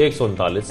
139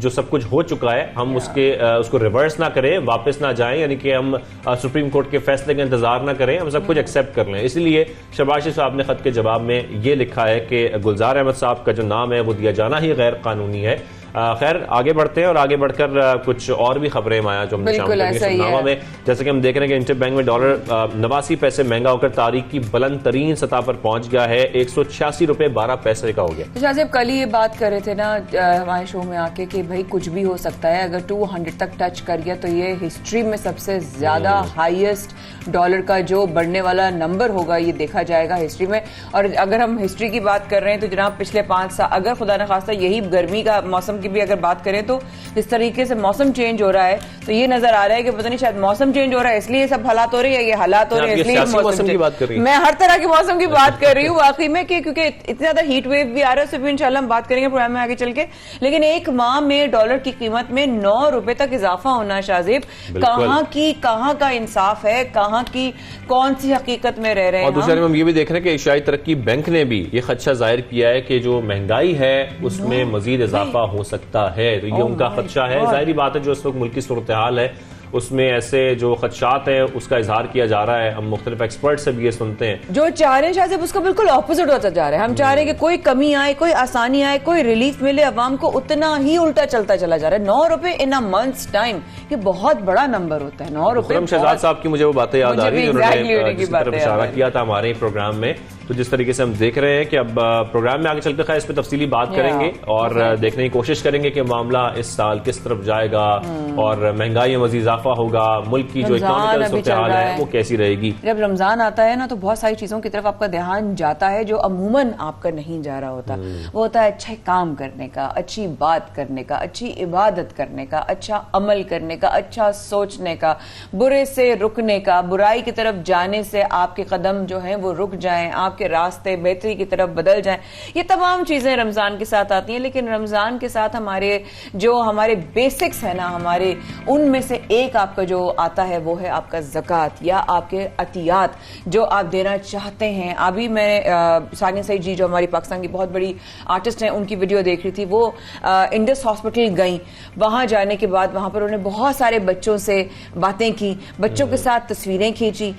جو سب کچھ ہو چکا ہے ہم اس کو ریورس نہ کریں, واپس نہ جائیں, یعنی کہ ہم سپریم کورٹ کے فیصلے کا انتظار نہ کریں, ہم سب کچھ ایکسیپٹ کر لیں. اسی لیے شہباز شریف صاحب نے خط کے جواب میں یہ لکھا ہے کہ گلزار احمد صاحب کا جو نام ہے وہ دیا جانا ہی غیر قانونی ہے. خیر آگے بڑھتے ہیں اور آگے بڑھ کر کچھ اور بھی خبریں آیا جو ہم نے شامل کریں سناوا میں. جیسے کہ ہم دیکھ رہے ہیں کہ انٹر بینک میں ڈالر 89 پیسے مہنگا ہو کر تاریخ کی بلند ترین سطح پر پہنچ گیا ہے, 186 روپے 12 پیسے کا ہو گیا. شاہ صاحب کل ہی یہ بات کر رہے تھے نا ہمارے شو میں آ کے کہ بھائی کچھ بھی ہو سکتا ہے, اگر 200 تک ٹچ کر گیا تو یہ ہسٹری میں سب سے زیادہ ہائیسٹ ڈالر کا جو بڑھنے والا نمبر ہوگا یہ دیکھا جائے گا ہسٹری میں. اور اگر ہم ہسٹری کی بات کر رہے ہیں تو جناب پچھلے 5 سال اگر خدا نخواستہ یہی گرمی کا موسم کی بھی اگر بات کریں تو جس طریقے سے موسم چینج ہو رہا ہے تو یہ نظر آ رہا ہے کہ پتہ نہیں شاید موسم چینج ہو رہا ہے اس لیے سب حالات ہو رہے ہیں, یہ حالات ہو رہے ہیں اس لیے موسم کی بات کر رہی ہوں. میں ہر طرح کے موسم کی بات کر رہی ہوں واقعی میں, کہ کیونکہ اتنا زیادہ ہیٹ ویو بھی آ رہا ہے, اس پہ بھی انشاءاللہ ہم بات کریں گے پروگرام میں آگے چل کے. لیکن ایک ماہ میں ڈالر کی قیمت میں 9 روپے تک اضافہ ہونا شاہ زیب, کہاں کا انصاف ہے, کہاں کی کون سی حقیقت میں رہ رہے ہیں. اور دوسرے ہم یہ بھی دیکھ رہے ہیں کہ ایشیائی ترقی بینک نے بھی یہ خدشہ ظاہر کیا ہے کہ جو مہنگائی ہے اس میں مزید اضافہ ہو سکتا ہے. تو یہ ان کا خدشہ ہے. ظاہری بات ہے جو اس وقت ملکی صورتحال ہے اس میں ایسے جو خدشات ہیں اس کا اظہار کیا جا رہا ہے. ہم مختلف ایکسپرٹ سے بھی یہ سنتے ہیں جو چاہ رہے ہیں شاہ صاحب اس کا بالکل اپوزٹ ہوتا جا رہا ہے. ہم چاہ رہے ہیں کہ کوئی کمی آئے, کوئی آسانی آئے, کوئی ریلیف ملے عوام کو, اتنا ہی الٹا چلتا چلا جا رہا ہے. 9 روپے ان اے منتھس ٹائم, یہ بہت بڑا نمبر ہوتا ہے 9 روپے. خرم شہزاد صاحب کی مجھے وہ باتیں یاد آ رہی ہیں انہوں نے جس طرف اشارہ کیا تھا ہمارے پروگرام میں. تو جس طریقے سے ہم دیکھ رہے ہیں کہ اب پروگرام میں آگے چل کر اس پہ تفصیلی بات کریں گے اور دیکھنے کی کوشش کریں گے کہ معاملہ اس سال کس طرف جائے گا اور مہنگائی میں مزید اضافہ ہوگا, ملک کی جو اکنامکل صورتحال ہے وہ کیسی رہے گی. جب رمضان آتا ہے نا تو بہت ساری چیزوں کی طرف آپ کا دھیان جاتا ہے جو عموماً آپ کا نہیں جا رہا ہوتا. وہ ہوتا ہے اچھے کام کرنے کا, اچھی بات کرنے کا, اچھی عبادت کرنے کا, اچھا عمل کرنے کا, اچھا سوچنے کا, برے سے رکنے کا, برائی کی طرف جانے سے آپ کے قدم جو ہیں وہ رک جائیں, آپ کے راستے بہتری کی طرف بدل جائیں. یہ تمام چیزیں رمضان کے ساتھ آتی ہیں. لیکن رمضان کے ساتھ ہمارے بیسکس ہیں نا, ہمارے ان میں سے ایک آپ کا جو آتا ہے وہ ہے آپ کا زکوٰۃ یا آپ کے عطیات جو آپ دینا چاہتے ہیں. ابھی میں ثانیہ سعید جی جو ہماری پاکستان کی بہت بڑی آرٹسٹ ہیں ان کی ویڈیو دیکھ رہی تھی. وہ انڈس ہاسپٹل گئیں, وہاں جانے کے بعد وہاں پر انہوں نے بہت سارے بچوں سے باتیں کی, بچوں کے ساتھ تصویریں کھینچی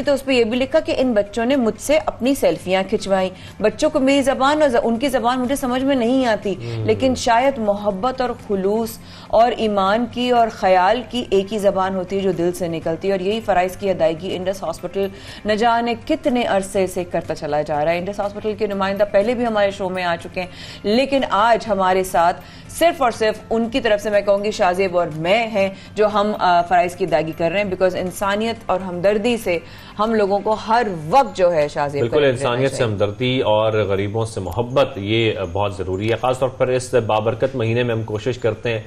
تو اس پہ یہ بھی لکھا کہ ان بچوں نے مجھ سے اپنی سیلفیاں کھنچوائیں. بچوں کو میری زبان اور ان کی زبان مجھے سمجھ میں نہیں آتی, لیکن شاید محبت اور خلوص اور ایمان کی اور خیال کی ایک ہی زبان ہوتی ہے جو دل سے نکلتی ہے. اور یہی فرائض کی ادائیگی انڈس ہاسپٹل نہ جانے کتنے عرصے سے کرتا چلا جا رہا ہے. انڈس ہاسپٹل کے نمائندہ پہلے بھی ہمارے شو میں آ چکے ہیں, لیکن آج ہمارے ساتھ صرف اور صرف ان کی طرف سے میں کہوں گی شاہ زیب اور میں ہیں جو ہم فرائض کی ادائیگی کر رہے ہیں, بیکاز انسانیت اور ہمدردی سے ہم لوگوں کو ہر وقت جو ہے شاہ زیب بالکل انسانیت سے ہمدردی اور غریبوں سے محبت یہ بہت ضروری ہے. خاص طور پر اس بابرکت مہینے میں ہم کوشش کرتے ہیں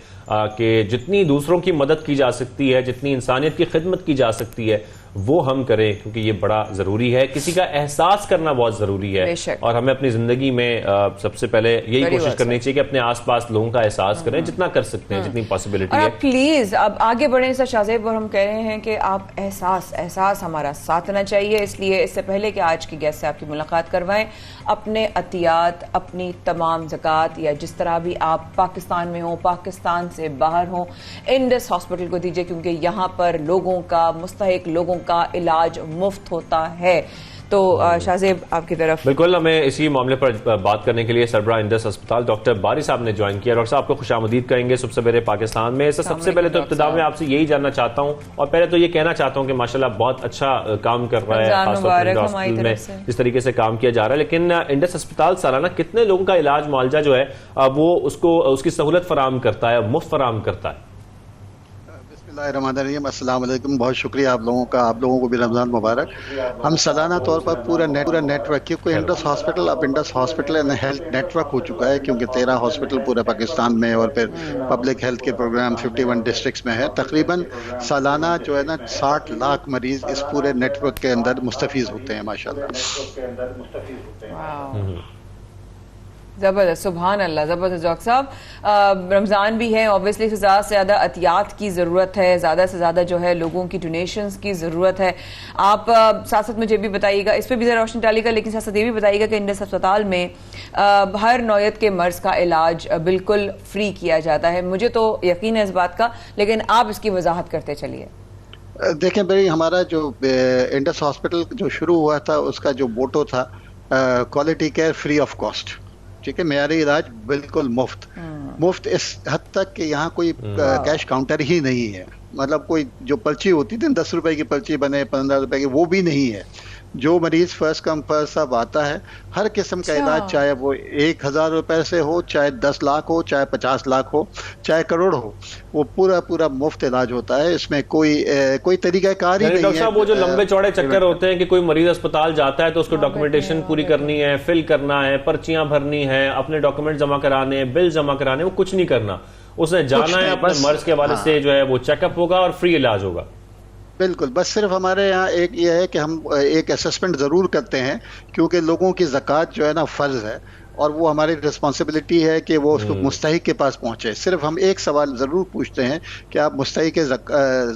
کہ جتنی دوسروں کی مدد کی جا سکتی ہے, جتنی انسانیت کی خدمت کی جا سکتی ہے وہ ہم کریں, کیونکہ یہ بڑا ضروری ہے. کسی کا احساس کرنا بہت ضروری ہے اور ہمیں اپنی زندگی میں سب سے پہلے یہی کوشش کرنی چاہیے کہ اپنے آس پاس لوگوں کا احساس کریں جتنا کر سکتے ہیں, جتنی پاسبلٹی ہے. پلیز اب آگے بڑھیں سر شاہ زیب, اور ہم کہہ رہے ہیں کہ آپ احساس ہمارا ساتھ نہ چاہیے. اس لیے اس سے پہلے کہ آج کی گیسٹ سے آپ کی ملاقات کروائیں, اپنے عطیات, اپنی تمام زکوٰۃ یا جس طرح بھی آپ پاکستان میں ہوں, پاکستان سے باہر ہوں, انڈس ہاسپٹل کو دیجیے, کیونکہ یہاں پر لوگوں کا, مستحق لوگوں کا علاج مفت ہوتا ہے. تو شاہ زیب آپ کی طرف. بالکل, ہمیں اسی معاملے پر بات کرنے کے لیے سربراہ انڈس ہسپتال ڈاکٹر باری صاحب نے جوائن کیا. ڈاکٹر صاحب آپ کو خوش آمدید کہیں گے صبح سویرے پاکستان میں. سب سے پہلے تو ابتدا میں آپ سے یہی جاننا چاہتا ہوں, اور پہلے تو یہ کہنا چاہتا ہوں کہ ماشاءاللہ بہت اچھا کام کر رہا ہے, خاص طور پر ہاسپٹل میں جس طریقے سے کام کیا جا رہا ہے. لیکن انڈس ہسپتال سالانہ کتنے لوگوں کا علاج معالجہ جو ہے وہ اس کی سہولت فراہم کرتا ہے, مفت فراہم کرتا ہے؟ بسم اللہ الرحمن الرحیم. السلام علیکم, بہت شکریہ آپ لوگوں کو بھی رمضان مبارک. ہم سالانہ طور پر پورا نیٹ ورک, کیونکہ انڈس ہاسپٹل اب Indus hospital and health network ہو چکا ہے, کیونکہ 13 ہاسپٹل پورے پاکستان میں اور پھر پبلک ہیلتھ کے پروگرام 51 ڈسٹرکٹس میں ہے. تقریباً سالانہ جو ہے نا 60 لاکھ مریض اس پورے نیٹ ورک کے اندر مستفیض ہوتے ہیں ماشاءاللہ. زبردست, سبحان اللہ, زبردست. ڈاکٹر صاحب رمضان بھی ہے, obviously سے زیادہ سے زیادہ احتیاط کی ضرورت ہے, زیادہ سے زیادہ جو ہے لوگوں کی ڈونیشنز کی ضرورت ہے. آپ ساتھ ساتھ مجھے بھی بتائیے گا, اس پہ بھی ذرا روشنی ڈالیے گا, لیکن ساتھ ساتھ یہ بھی بتائیے گا کہ انڈس ہسپتال میں ہر نوعیت کے مرض کا علاج بالکل فری کیا جاتا ہے. مجھے تو یقین ہے اس بات کا, لیکن آپ اس کی وضاحت کرتے چلیے. دیکھیں بھائی, ہمارا جو انڈس ہاسپٹل جو شروع ہوا تھا اس کا جو موٹو تھا quality care free of cost. ٹھیک ہے, معیاری علاج بالکل مفت اس حد تک کہ یہاں کوئی کیش کاؤنٹر ہی نہیں ہے. مطلب کوئی جو پرچی ہوتی تھی 10 روپے کی پرچی بنے 15 روپے کی, وہ بھی نہیں ہے. جو مریض فرسٹ کم فرسٹ سب آتا ہے, ہر قسم کا علاج, چاہے وہ 1000 روپے سے ہو, چاہے 10 لاکھ ہو, چاہے 50 لاکھ ہو, چاہے کروڑ ہو, وہ پورا مفت علاج ہوتا ہے. اس میں کوئی طریقہ کار ہی نہیں ہے. ڈاکٹر صاحب وہ جو لمبے چوڑے چکر ہوتے ہیں کہ کوئی مریض اسپتال جاتا ہے تو اس کو ڈاکومنٹیشن پوری کرنی ہے, فل کرنا ہے, پرچیاں بھرنی ہے, اپنے ڈاکومنٹ جمع کرانے ہیں, بل جمع کرانے, وہ کچھ نہیں کرنا. اس نے جانا ہے اپنے مرض کے حوالے سے جو ہے وہ چیک اپ ہوگا اور فری علاج ہوگا. بالکل, بس صرف ہمارے یہاں ایک یہ ہے کہ ہم ایک اسسمنٹ ضرور کرتے ہیں, کیونکہ لوگوں کی زکوٰۃ جو ہے نا فرض ہے, اور وہ ہماری رسپانسبلٹی ہے کہ وہ اس کو مستحق کے پاس پہنچے. صرف ہم ایک سوال ضرور پوچھتے ہیں کہ آپ مستحق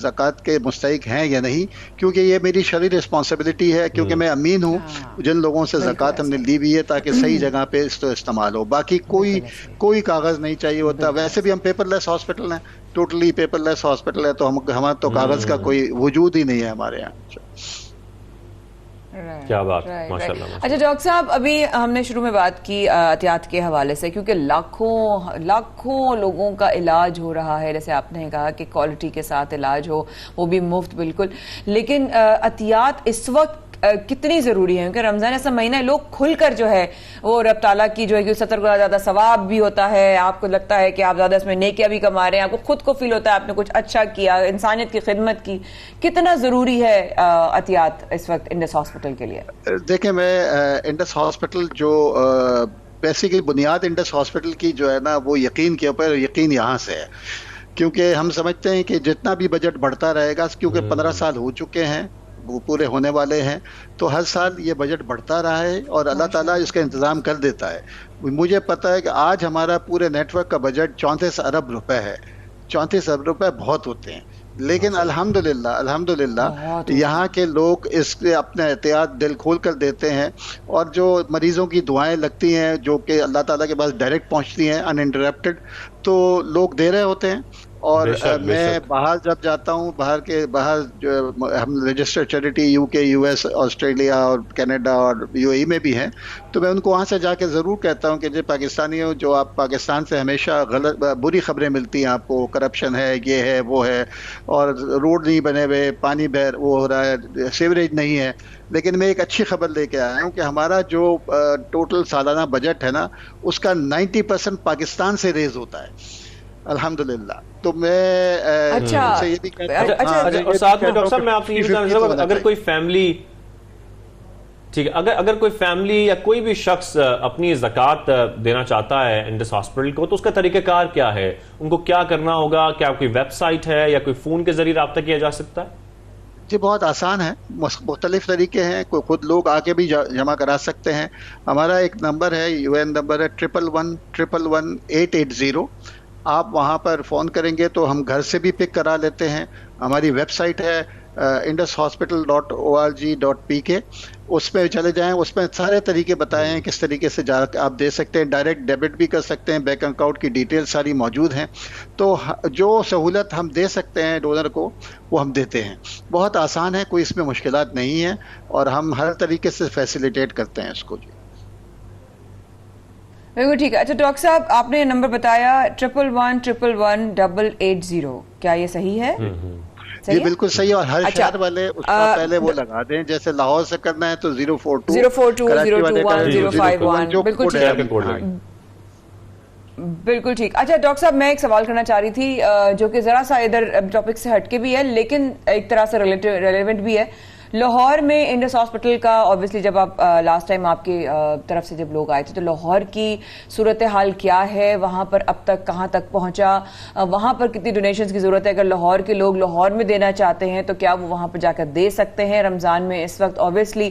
زکوٰۃ کے مستحق ہیں یا نہیں, کیونکہ یہ میری شرعی رسپانسبلٹی ہے, کیونکہ میں امین ہوں جن لوگوں سے زکوٰۃ ہم نے لی ہوئی ہے, تاکہ صحیح جگہ پہ اس کو استعمال ہو. باقی کوئی کاغذ نہیں چاہیے ہوتا. ویسے بھی ہم پیپر لیس ہاسپٹل ہیں, ٹوٹلی پیپر لیس ہاسپٹل ہے, تو ہمارا تو کاغذ کا کوئی وجود ہی نہیں ہے ہمارے یہاں. کیا بات, ماشاءاللہ. اچھا ڈاکٹر صاحب, ابھی ہم نے شروع میں بات کی احتیاط کے حوالے سے, کیونکہ لاکھوں لوگوں کا علاج ہو رہا ہے. جیسے آپ نے کہا کہ کوالٹی کے ساتھ علاج ہو, وہ بھی مفت بالکل, لیکن احتیاط اس وقت کتنی ضروری ہے؟ کیونکہ رمضان ایسا مہینہ ہے, لوگ کھل کر جو ہے وہ رب تعالیٰ کی جو ہے کہ 70 گنا زیادہ ثواب بھی ہوتا ہے, آپ کو لگتا ہے کہ آپ زیادہ اس میں نیکیاں بھی کما رہے ہیں, آپ کو خود کو فیل ہوتا ہے آپ نے کچھ اچھا کیا, انسانیت کی خدمت کی. کتنا ضروری ہے احتیاط اس وقت انڈس ہاسپٹل کے لیے؟ دیکھیں, میں انڈس ہاسپٹل جو بیسیکلی بنیاد انڈس ہاسپٹل کی جو ہے نا, وہ یقین کے اوپر, یقین یہاں سے ہے. کیونکہ ہم سمجھتے ہیں کہ جتنا بھی بجٹ بڑھتا رہے گا, کیونکہ 15 سال ہو چکے ہیں, وہ پورے ہونے والے ہیں, تو ہر سال یہ بجٹ بڑھتا رہا ہے اور اللہ تعالیٰ اس کا انتظام کر دیتا ہے. مجھے پتا ہے کہ آج ہمارا پورے نیٹ ورک کا بجٹ 34 ارب روپے ہے. 34 ارب روپے بہت ہوتے ہیں, لیکن الحمدللہ یہاں کے لوگ اس کے اپنے احتیاط دل کھول کر دیتے ہیں, اور جو مریضوں کی دعائیں لگتی ہیں جو کہ اللہ تعالیٰ کے پاس ڈائریکٹ پہنچتی ہیں ان انٹرپٹڈ, تو لوگ دے رہے ہوتے ہیں. اور میں باہر جب جاتا ہوں, باہر جو ہم registered charity UK US Australia اور کینیڈا اور UAE میں بھی ہیں, تو میں ان کو وہاں سے جا کے ضرور کہتا ہوں کہ جی پاکستانیوں, جو آپ پاکستان سے ہمیشہ بری خبریں ملتی ہیں آپ کو, کرپشن ہے, یہ ہے, وہ ہے, اور روڈ نہیں بنے ہوئے, پانی وہ ہو رہا ہے, سیوریج نہیں ہے. لیکن میں ایک اچھی خبر لے کے آیا ہوں کہ ہمارا جو ٹوٹل سالانہ بجٹ ہے نا, اس کا 90% پاکستان سے ریز ہوتا ہے الحمدللہ. تو میں یہ بھی کہتا ہوں, اور ساتھ میں ڈاکٹر صاحب میں آپ سے یہ بتانا چاہوں گا, اگر کوئی فیملی, ٹھیک ہے, اگر کوئی فیملی یا کوئی بھی شخص اپنی زکوٰۃ دینا چاہتا ہے انڈس ہاسپٹل کو, تو اس کا طریقہ کار کیا ہے؟ ان کو کیا کرنا ہوگا؟ کیا کوئی ویب سائٹ ہے یا کوئی فون کے ذریعے رابطہ کیا جا سکتا ہے؟ جی بہت آسان ہے, مختلف طریقے ہیں. کوئی خود لوگ آ کے بھی جمع کرا سکتے ہیں. ہمارا ایک نمبر ہے, UN نمبر ہے 111111880. آپ وہاں پر فون کریں گے تو ہم گھر سے بھی پک کرا لیتے ہیں. ہماری ویب سائٹ ہے indushospital.org.pk, اس پہ چلے جائیں, اس میں سارے طریقے بتائے ہیں کس طریقے سے جا کے آپ دے سکتے ہیں. ڈائریکٹ ڈیبٹ بھی کر سکتے ہیں, بینک اکاؤنٹ کی ڈیٹیل ساری موجود ہیں. تو جو سہولت ہم دے سکتے ہیں ڈونر کو, وہ ہم دیتے ہیں. بہت آسان ہے, کوئی اس میں مشکلات نہیں ہے, اور ہم ہر طریقے سے فیسیلیٹیٹ کرتے ہیں اس کو. جی بالکل ٹھیک ہے. اچھا ڈاکٹر صاحب, آپ نے نمبر بتایا 111111880, کیا یہ صحیح ہے؟ جی بالکل صحیح, اور ہر شہر والے اس کا پہلے وہ لگا دیں. جیسے لاہور سے کرنا ہے تو 042021051. بالکل ٹھیک. اچھا ڈاکٹر صاحب, میں ایک سوال کرنا چاہ رہی تھی جو کہ ذرا سا ادھر ٹاپک سے ہٹ کے بھی ہے, لیکن ایک طرح سے ریلیونٹ بھی ہے. لاہور میں انڈس ہاسپٹل کا obviously جب آپ لاسٹ ٹائم آپ کی طرف سے جب لوگ آئے تھے, تو لاہور کی صورتحال کیا ہے؟ وہاں پر اب تک کہاں تک پہنچا؟ وہاں پر کتنی ڈونیشنز کی ضرورت ہے؟ اگر لاہور کے لوگ لاہور میں دینا چاہتے ہیں تو کیا وہ وہاں پر جا کر دے سکتے ہیں رمضان میں؟ اس وقت obviously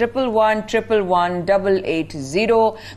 111-111-880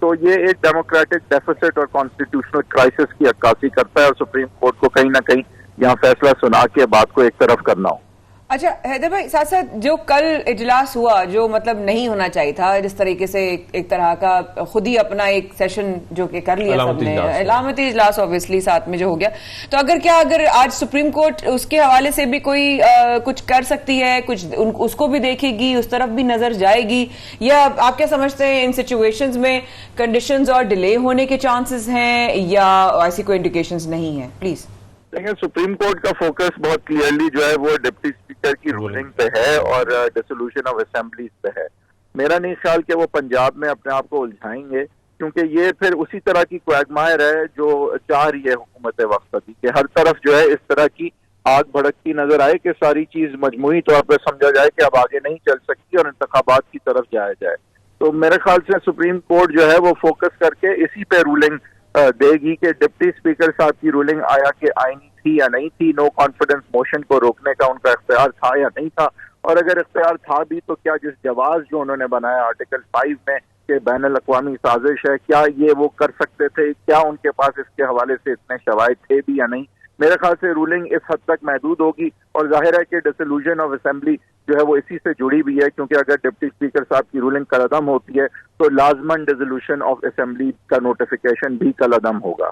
تو یہ ایک ڈیموکریٹک ڈیفیسٹ اور کانسٹیٹیوشنل کرائسس کی عکاسی کرتا ہے اور سپریم کورٹ کو کہیں نہ کہیں یہاں فیصلہ سنا کے بات کو ایک طرف کرنا ہو. اچھا حیدر بھائی، ساتھ ساتھ جو کل اجلاس ہوا جو مطلب نہیں ہونا چاہیے تھا، جس طریقے سے ایک طرح کا خود ہی اپنا ایک سیشن جو کہ کر لیا سب نے، علامتی اجلاس اوبیسلی ساتھ میں جو ہو گیا، تو اگر آج سپریم کورٹ اس کے حوالے سے بھی کوئی کچھ کر سکتی ہے، کچھ اس کو بھی دیکھے گی، اس طرف بھی نظر جائے گی، یا آپ کیا سمجھتے ہیں ان سچویشنز میں کنڈیشنز اور ڈیلے ہونے کے چانسز ہیں یا ایسی کوئی انڈیکیشنز نہیں ہیں؟ پلیز. دیکھیں، سپریم کورٹ کا فوکس بہت کلیئرلی جو ہے وہ ڈپٹی اسپیکر کی رولنگ پہ ہے اور ڈیسولوشن آف اسمبلیز پہ ہے. میرا نہیں خیال کہ وہ پنجاب میں اپنے آپ کو الجھائیں گے، کیونکہ یہ پھر اسی طرح کی کویگمائر ہے جو چاہ رہی ہے حکومت وقت ابھی، کہ ہر طرف جو ہے اس طرح کی آگ بھڑکتی نظر آئے کہ ساری چیز مجموعی طور پہ سمجھا جائے کہ اب آگے نہیں چل سکتی اور انتخابات کی طرف جایا جائے. تو میرے خیال سے سپریم کورٹ جو ہے وہ فوکس کر کے اسی پہ رولنگ دے گی کہ ڈپٹی اسپیکر صاحب کی رولنگ آیا کہ آئینی تھی یا نہیں تھی، نو کانفیڈنس موشن کو روکنے کا ان کا اختیار تھا یا نہیں تھا، اور اگر اختیار تھا بھی تو کیا جس جواز جو انہوں نے بنایا آرٹیکل 5 میں کہ بین الاقوامی سازش ہے، کیا یہ وہ کر سکتے تھے، کیا ان کے پاس اس کے حوالے سے اتنے شواہد تھے بھی یا نہیں. میرے خیال سے رولنگ اس حد تک محدود ہوگی، اور ظاہر ہے کہ ڈیسولوشن آف اسمبلی جو ہے وہ اسی سے جڑی بھی ہے، کیونکہ اگر ڈپٹی اسپیکر صاحب کی رولنگ کل عدم ہوتی ہے تو لازماً ڈیسولوشن آف اسمبلی کا نوٹیفیکیشن بھی کل عدم ہوگا.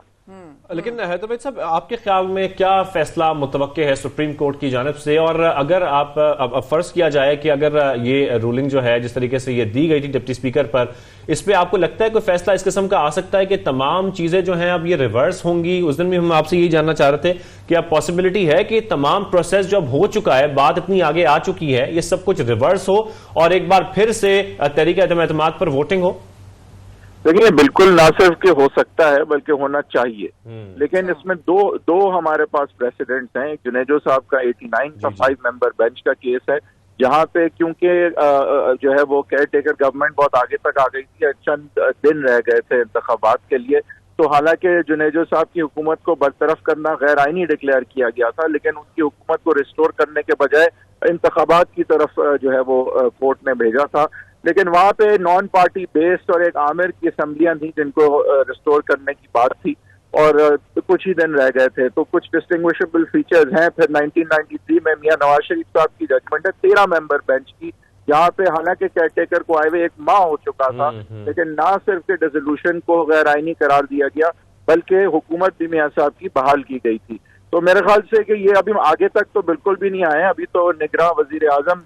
لیکن حیدر بھائی صاحب، آپ کے خیال میں کیا فیصلہ متوقع ہے سپریم کورٹ کی جانب سے؟ اور اگر آپ اب فرض کیا جائے کہ اگر یہ رولنگ جو ہے جس طریقے سے یہ دی گئی تھی ڈپٹی اسپیکر پر، اس پہ آپ کو لگتا ہے کوئی فیصلہ اس قسم کا آ سکتا ہے کہ تمام چیزیں جو ہیں اب یہ ریورس ہوں گی؟ اس دن بھی ہم آپ سے یہی جاننا چاہ رہے تھے کہ اب پاسبلٹی ہے کہ تمام پروسیس جو اب ہو چکا ہے، بات اتنی آگے آ چکی ہے، یہ سب کچھ ریورس ہو اور ایک بار پھر سے تحریک عدم اعتماد پر ووٹنگ ہو؟ دیکھیے، بالکل نہ صرف کہ ہو سکتا ہے بلکہ ہونا چاہیے، لیکن اس میں دو ہمارے پاس پریسیڈنٹس ہیں. جنیجو صاحب کا 89 کا 5 ممبر بینچ کا کیس ہے، جہاں پہ کیونکہ جو ہے وہ کیئر ٹیکر گورنمنٹ بہت آگے تک آ گئی تھی، چند دن رہ گئے تھے انتخابات کے لیے، تو حالانکہ جنیجو صاحب کی حکومت کو برطرف کرنا غیر آئینی ڈکلیئر کیا گیا تھا، لیکن ان کی حکومت کو ریسٹور کرنے کے بجائے انتخابات کی طرف جو ہے وہ کورٹ نے بھیجا تھا. لیکن وہاں پہ نان پارٹی بیسڈ اور ایک عامر کی اسمبلیاں تھیں جن کو ریسٹور کرنے کی بات تھی، اور کچھ ہی دن رہ گئے تھے. تو کچھ ڈسٹنگوشبل فیچرز ہیں. پھر 1993 میں میاں نواز شریف صاحب کی ججمنٹ ہے 13 ممبر بینچ کی، جہاں پہ حالانکہ کیئر ٹیکر کو آئے ہوئے 1 ماہ ہو چکا تھا، لیکن نہ صرف کہ ڈیسولوشن کو غیر آئینی قرار دیا گیا بلکہ حکومت بھی میاں صاحب کی بحال کی گئی تھی. تو میرے خیال سے کہ یہ ابھی آگے تک تو بالکل بھی نہیں آئے، ابھی تو نگراں وزیر اعظم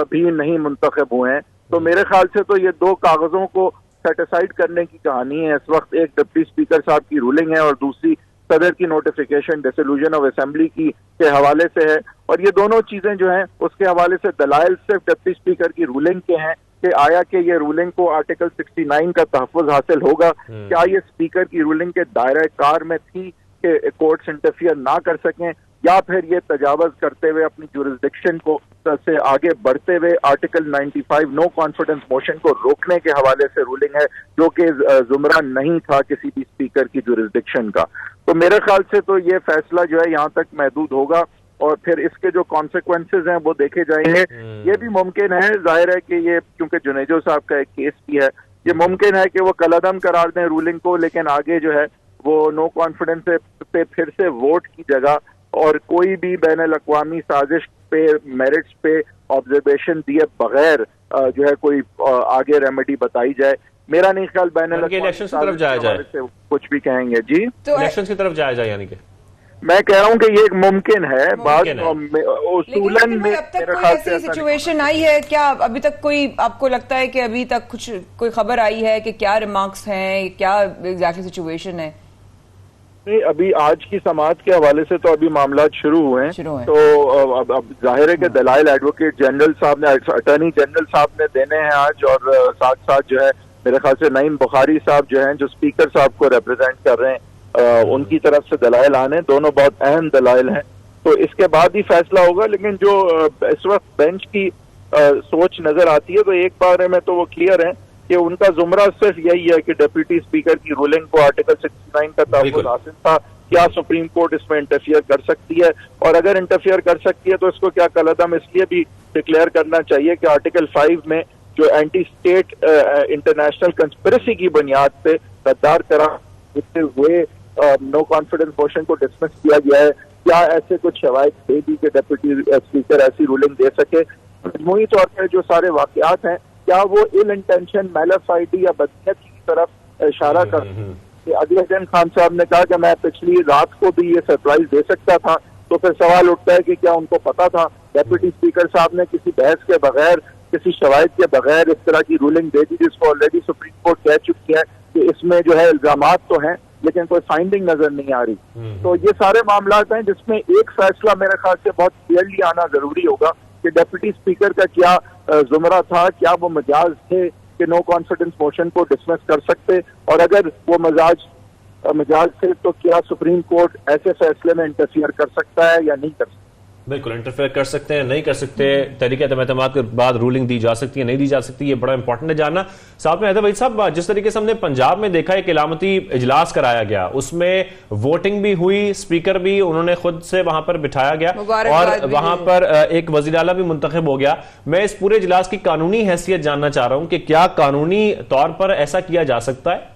بھی نہیں منتخب ہوئے ہیں. تو میرے خیال سے تو یہ 2 کاغذوں کو سیٹیسائڈ کرنے کی کہانی ہے اس وقت. ایک ڈپٹی اسپیکر صاحب کی رولنگ ہے اور دوسری صدر کی نوٹیفیکیشن ڈیسولوشن آف اسمبلی کے حوالے سے ہے. اور یہ دونوں چیزیں جو ہیں اس کے حوالے سے دلائل صرف ڈپٹی اسپیکر کی رولنگ کے ہیں کہ آیا کہ یہ رولنگ کو آرٹیکل 69 کا تحفظ حاصل ہوگا، کیا یہ اسپیکر کی رولنگ کے دائرہ کار میں تھی کہ کورٹس انٹرفیئر نہ کر سکیں، یا پھر یہ تجاوز کرتے ہوئے اپنی جورسڈکشن کو سے آگے بڑھتے ہوئے آرٹیکل 95 نو کانفیڈنس موشن کو روکنے کے حوالے سے رولنگ ہے، جو کہ زمرہ نہیں تھا کسی بھی اسپیکر کی جورسڈکشن کا. تو میرے خیال سے تو یہ فیصلہ جو ہے یہاں تک محدود ہوگا، اور پھر اس کے جو کانسیکوینسز ہیں وہ دیکھے جائیں گے. یہ بھی ممکن ہے، ظاہر ہے کہ یہ کیونکہ جنیجو صاحب کا ایک کیس بھی ہے، یہ ممکن ہے کہ وہ کالعدم قرار دیں رولنگ کو، لیکن آگے جو ہے وہ نو کانفیڈنس پہ پھر سے ووٹ کی جگہ اور کوئی بھی بین الاقوامی سازش پہ میرٹس پہ آبزرویشن دیے بغیر جو ہے کوئی آگے ریمیڈی بتائی جائے. میرا نہیں خیال بین الاقوامی سے کچھ بھی کہیں گے. جی، الیکشن کی طرف جایا جائے، یعنی کہ میں کہہ رہا ہوں کہ یہ ایک ممکن ہے بات. اصولاً میں اب تک کوئی ایسی سچویشن آئی ہے کیا؟ ابھی تک کوئی آپ کو لگتا ہے کہ ابھی تک کچھ کوئی خبر آئی ہے کہ کیا ریمارکس ہیں، کیا ایگزیکٹلی سچویشن ہے؟ نہیں، ابھی آج کی سماعت کے حوالے سے تو ابھی معاملات شروع ہوئے ہیں، تو اب ظاہر ہے کہ دلائل ایڈوکیٹ جنرل صاحب نے، اٹارنی جنرل صاحب نے دینے ہیں آج، اور ساتھ ساتھ جو ہے میرے خیال سے نعیم بخاری صاحب جو ہیں جو اسپیکر صاحب کو ریپرزینٹ کر رہے ہیں، ان کی طرف سے دلائل آنے، دونوں بہت اہم دلائل ہیں. تو اس کے بعد ہی فیصلہ ہوگا. لیکن جو اس وقت بینچ کی سوچ نظر آتی ہے تو ایک بارے میں تو وہ کلیئر ہے کہ ان کا زمرہ صرف یہی ہے کہ ڈپٹی اسپیکر کی رولنگ کو آرٹیکل 69 کا تحفظ حاصل تھا، کیا سپریم کورٹ اس میں انٹرفیئر کر سکتی ہے، اور اگر انٹرفیئر کر سکتی ہے تو اس کو کیا کالعدم اس لیے بھی ڈکلیئر کرنا چاہیے کہ آرٹیکل 5 میں جو اینٹی اسٹیٹ انٹرنیشنل کنسپریسی کی بنیاد پہ غدار قرار دیتے ہوئے نو کانفیڈنس موشن کو ڈسمس کیا گیا ہے، کیا ایسے کچھ شواہد دے دی کہ ڈپٹی اسپیکر ایسی رولنگ دے سکے؟ مجموعی طور پر جو سارے واقعات ہیں کیا وہ ال انٹینشن میلافائڈی یا بدنیت کی طرف اشارہ کرتے؟ اگلے دن خان صاحب نے کہا کہ میں پچھلی رات کو بھی یہ سرپرائز دے سکتا تھا، تو پھر سوال اٹھتا ہے کہ کیا ان کو پتا تھا؟ ڈپٹی اسپیکر صاحب نے کسی بحث کے بغیر، کسی شواہد کے بغیر اس طرح کی رولنگ دے دی جس کو آلریڈی سپریم کورٹ کہہ چکی ہے کہ اس میں جو ہے الزامات تو ہیں لیکن کوئی فائنڈنگ نظر نہیں آ رہی. تو یہ سارے معاملات ہیں جس میں ایک فیصلہ میرے خیال سے بہت کلیئرلی آنا ضروری ہوگا کہ ڈپٹی اسپیکر کا کیا زمرہ تھا، کیا وہ مجاز تھے کہ نو کانفیڈنس موشن کو ڈسمس کر سکتے، اور اگر وہ مجاز تھے تو کیا سپریم کورٹ ایسے فیصلے میں انٹرفیئر کر سکتا ہے یا نہیں کر سکتا؟ بالکل انٹرفیئر کر سکتے ہیں، نہیں کر سکتے، تحریک عدم اعتماد کے بعد رولنگ دی جا سکتی ہے، نہیں دی جا سکتی، یہ بڑا امپورٹنٹ ہے جاننا. ساتھ میں حیدر وحید صاحب، جس طریقے سے ہم نے پنجاب میں دیکھا ایک علامتی اجلاس کرایا گیا، اس میں ووٹنگ بھی ہوئی، اسپیکر بھی انہوں نے خود سے وہاں پر بٹھایا گیا اور وہاں پر ایک وزیر اعلیٰ بھی منتخب ہو گیا. میں اس پورے اجلاس کی قانونی حیثیت جاننا چاہ رہا ہوں کہ کیا قانونی طور پر ایسا کیا جا سکتا ہے؟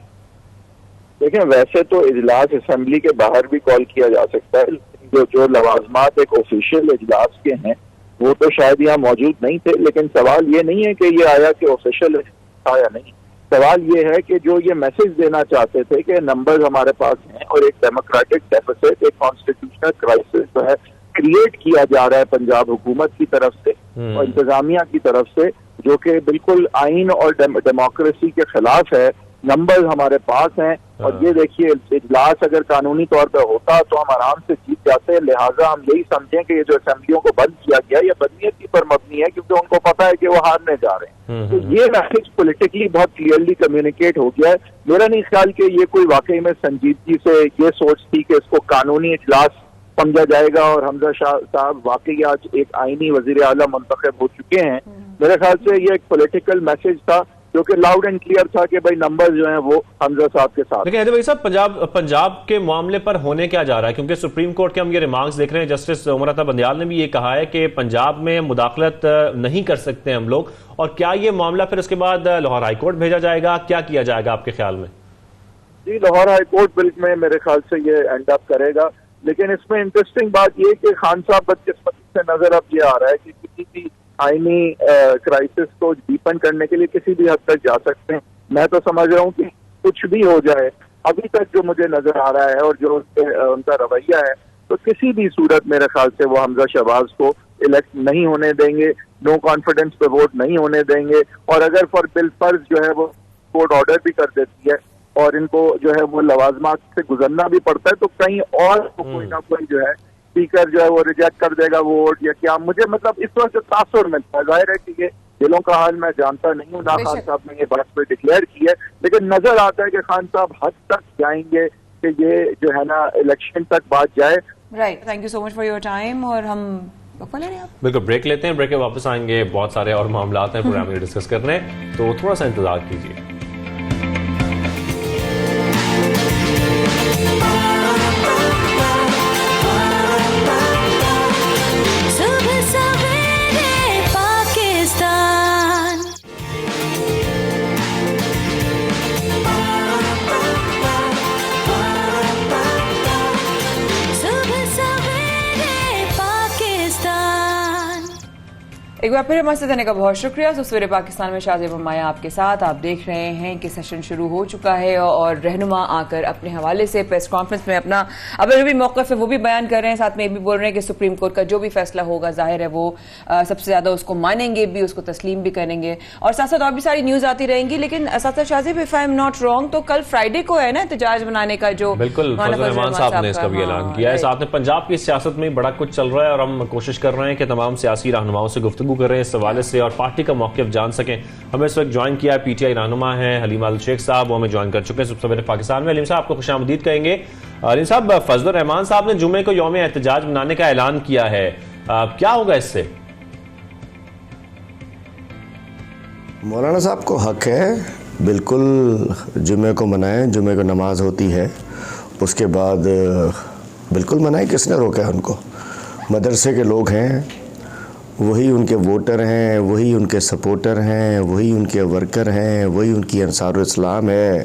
دیکھیں، ویسے تو اجلاس اسمبلی کے باہر بھی کال کیا جا سکتا ہے، جو لوازمات ایک آفیشیل اجلاس کے ہیں وہ تو شاید یہاں موجود نہیں تھے، لیکن سوال یہ نہیں ہے کہ یہ آیا کہ آفیشیل تھا یا نہیں. سوال یہ ہے کہ جو یہ میسج دینا چاہتے تھے کہ نمبرز ہمارے پاس ہیں اور ایک ڈیموکریٹک ڈیفیسٹ، ایک کانسٹیٹیوشنل کرائسس جو ہے کریٹ کیا جا رہا ہے پنجاب حکومت کی طرف سے اور انتظامیہ کی طرف سے، جو کہ بالکل آئین اور ڈیموکریسی کے خلاف ہے. نمبرز ہمارے پاس ہیں اور یہ دیکھیے اجلاس اگر قانونی طور پہ ہوتا تو ہم آرام سے جیت جاتے. لہٰذا ہم یہی سمجھیں کہ یہ جو اسمبلیوں کو بند کیا گیا یہ بدنیتی پر مبنی ہے کیونکہ ان کو پتا ہے کہ وہ ہارنے جا رہے ہیں. تو یہ میسج پولیٹیکلی بہت کلیئرلی کمیونیکیٹ ہو گیا ہے. میرا نہیں خیال کہ یہ کوئی واقعی میں سنجیدگی سے یہ سوچ تھی کہ اس کو قانونی اجلاس سمجھا جائے گا اور حمزہ شاہ صاحب واقعی آج ایک آئینی وزیر اعلیٰ منتخب ہو چکے ہیں. میرے خیال سے یہ ایک پولیٹیکل میسج تھا جو کہ لاؤڈ اینڈ کلیئر تھا کہ بھائی نمبر جو ہیں وہ حمزہ صاحب کے ساتھ. لیکن حیدر بھائی صاحب، پنجاب کے معاملے پر ہونے کیا جا رہا ہے؟ کیونکہ سپریم کورٹ کے ہم یہ ریمارکس دیکھ رہے ہیں، جسٹس عمر عطا بندیال نے بھی یہ کہا ہے کہ پنجاب میں مداخلت نہیں کر سکتے ہم لوگ. اور کیا یہ معاملہ پھر اس کے بعد لاہور ہائی کورٹ بھیجا جائے گا؟ کیا کیا جائے گا آپ کے خیال میں؟ جی، لاہور ہائی کورٹ بل میں میرے خیال سے یہ اینڈ اپ کرے گا. لیکن اس میں انٹرسٹنگ بات یہ کہ خان صاحب بدقسمتی سے نظر اب یہ آ رہا ہے کہ کسی بھی آئینی کرائسس کو ڈیپن کرنے کے لیے کسی بھی حد تک جا سکتے ہیں. میں تو سمجھ رہا ہوں کہ کچھ بھی ہو جائے، ابھی تک جو مجھے نظر آ رہا ہے اور جو ان کا رویہ ہے، تو کسی بھی صورت میرے خیال سے وہ حمزہ شہباز کو الیکٹ نہیں ہونے دیں گے، نو کانفیڈنس پہ ووٹ نہیں ہونے دیں گے. اور اگر فار بالفرض جو ہے وہ کورٹ آرڈر بھی کر دیتی ہے اور ان کو جو ہے وہ لوازمات سے گزرنا بھی پڑتا ہے تو کہیں اور کوئی نہ کوئی جو ہے اسپیکر جو ہے وہ ریجیکٹ کر دے گا ووٹ یا کیا. مجھے مطلب اس وقت تاثر ملتا ہے. ظاہر ہے کہ یہ دلوں کا حال میں جانتا نہیں ہوں، نہ خان صاحب نے یہ بات پہ ڈکلیئر کی ہے، لیکن نظر آتا ہے کہ خان صاحب حد تک جائیں گے کہ یہ جو ہے نا الیکشن تک بات جائے. Right, thank you so much for your time. اور ہم بالکل بریک لیتے ہیں، بریک کے واپس آئیں گے. بہت سارے اور معاملات ہیں پروگرام میں ڈسکس کرنے، تو تھوڑا سا انتظار کیجیے. ایک بار پھر ہمارے ساتھ رہنے کا بہت شکریہ. سویرے پاکستان میں شاہزیب مایا آپ کے ساتھ. آپ دیکھ رہے ہیں کہ سیشن شروع ہو چکا ہے اور رہنما آ کر اپنے حوالے سے پریس کانفرنس میں اپنا جو بھی موقف ہے وہ بھی بیان کر رہے ہیں. ساتھ میں یہ بھی بول رہے ہیں کہ سپریم کورٹ کا جو بھی فیصلہ ہوگا ظاہر ہے وہ سب سے زیادہ اس کو مانیں گے بھی، اس کو تسلیم بھی کریں گے. اور ساتھ ساتھ اور بھی ساری نیوز آتی رہیں گی. لیکن ساتھ ساتھ Shahzeb if I am not wrong تو کل فرائیڈے کو ہے نا احتجاج منانے کا، جو بالکل فضل الرحمان صاحب نے اس کا بھی اعلان کیا ہے. ساتھ میں پنجاب کی سیاست میں بڑا کچھ چل رہا ہے اور ہم کوشش کر رہے ہیں کہ تمام سیاسی رہنماؤں سے گفتگو کر رہے ہیں اس حوالے سے اور پارٹی کا موقف جان سکیں. ہمیں اس وقت جوائن کیا ہے پی ٹی آئی رہنما ہیں حلیم عادل شیخ صاحب، وہ ہمیں جوائن کر چکے ہیں سب سے پہلے پاکستان میں. حلیم صاحب آپ کو خوش آمدید کہیں گے. حلیم صاحب، فضل الرحمان صاحب نے جمعے کو یوم احتجاج منانے کا اعلان کیا ہے، کیا ہوگا اس سے؟ مولانا صاحب کو حق ہے، بالکل جمعے کو منائیں. جمعے کو نماز ہوتی ہے، اس کے بعد بالکل منائیں. کس نے روکا ہے ان کو؟ مدرسے کے لوگ ہیں، وہی ان کے ووٹر ہیں, وہی ان کے سپورٹر ہیں, وہی ان کے ورکر ہیں, وہی ان کی انصار الاسلام ہے,